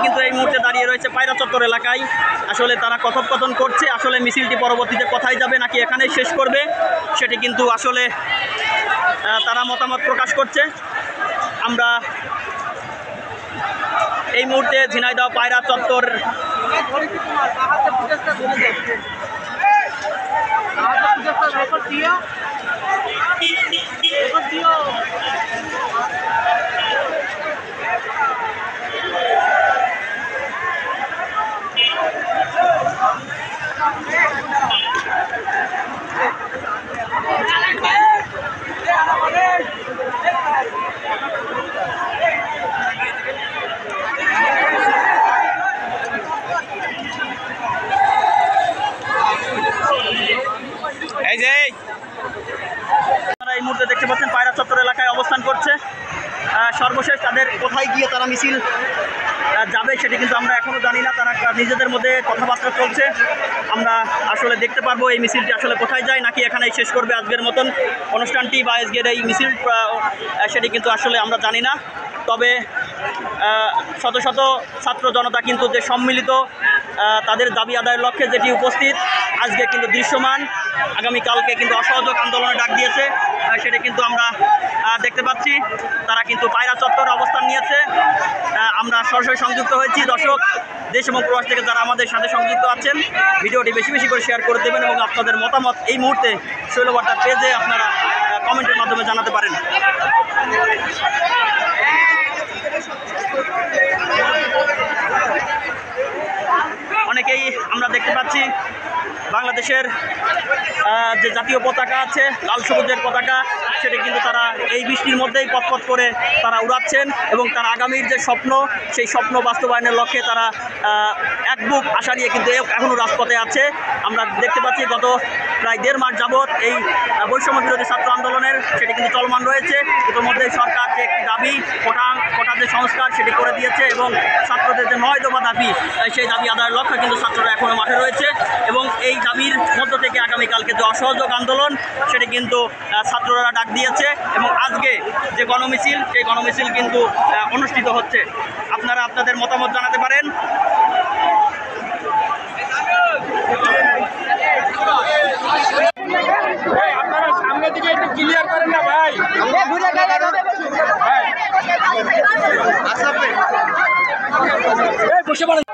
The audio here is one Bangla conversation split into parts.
কিন্তু এই মুহূর্তে দাঁড়িয়ে রয়েছে পায়রা চত্বর এলাকায়। আসলে তারা কথোপকথন করছে, আসলে মিছিলটি পরবর্তীতে কোথায় যাবে নাকি এখানেই শেষ করবে সেটি কিন্তু আসলে তারা মতামত প্রকাশ করছে। আমরা এই মুহূর্তে ঝিনাইদহ পায়রা চত্বর এই মুহূর্তে দেখতে পাচ্ছেন পায়রা চত্বর এলাকায় অবস্থান করছে। সর্বশেষ তাদের কোথায় গিয়ে তারা মিছিল যাবে সেটি কিন্তু আমরা এখনও জানি না। তারা নিজেদের মধ্যে কথাবার্তা চলছে। আমরা আসলে দেখতে পারবো এই মিছিলটি আসলে কোথায় যায় নাকি এখানেই শেষ করবে আজকের মতন অনুষ্ঠানটি বা আজকের এই মিছিল সেটি কিন্তু আসলে আমরা জানি না। তবে শত শত ছাত্র জনতা কিন্তু যে সম্মিলিত তাদের দাবি আদায়ের লক্ষ্যে যেটি উপস্থিত আজকে কিন্তু দৃশ্যমান। আগামীকালকে কিন্তু অসহযোগ আন্দোলনে ডাক দিয়েছে, সেটা কিন্তু আমরা দেখতে পাচ্ছি। তারা কিন্তু পায়রা চত্বরে অবস্থান নিয়েছে। আমরা সরাসরি সংযুক্ত হয়েছি। দর্শক, দেশ এবং প্রবাস থেকে যারা আমাদের সাথে সংযুক্ত আছেন, ভিডিওটি বেশি বেশি করে শেয়ার করে দেবেন এবং আপনাদের মতামত এই মুহূর্তে শৈলবার্তা পেজে আপনারা কমেন্টের মাধ্যমে জানাতে পারেন। অনেকেই আমরা দেখতে পাচ্ছি বাংলাদেশের যে জাতীয় পতাকা আছে, লাল সবুজের পতাকা, সেটা কিন্তু তারা এই বৃষ্টির মধ্যেই পথ করে তারা উড়াচ্ছেন এবং তার আগামীর যে স্বপ্ন, সেই স্বপ্ন বাস্তবায়নের লক্ষ্যে তারা এক বুক আশা নিয়ে কিন্তু এখনও রাজপথে আছে। আমরা দেখতে পাচ্ছি গত প্রায় 1.5 মাস যাবৎ এই বৈষম্য বিরোধী ছাত্র আন্দোলনের সেটি কিন্তু চলমান রয়েছে। ইতিমধ্যে সরকার যে একটি দাবি কোটা যে সংস্কার সেটি করে দিয়েছে এবং ছাত্রদের যে 9 দফা দাবি, সেই দাবি আদায়ের লক্ষ্যে কিন্তু ছাত্ররা এখনও মাঠে রয়েছে এবং এই দাবির মধ্য থেকে আগামীকালকে যে অসহযোগ আন্দোলন সেটি কিন্তু ছাত্ররা ডাক দিয়েছে এবং আজকে যে গণমিছিল, সেই গণমিছিল কিন্তু অনুষ্ঠিত হচ্ছে। আপনারা আপনাদের মতামত জানাতে পারেন। আপনারা সামনের দিকে একটু ক্লিয়ার করেন না ভাই। বসে পড়েন।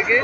থেকে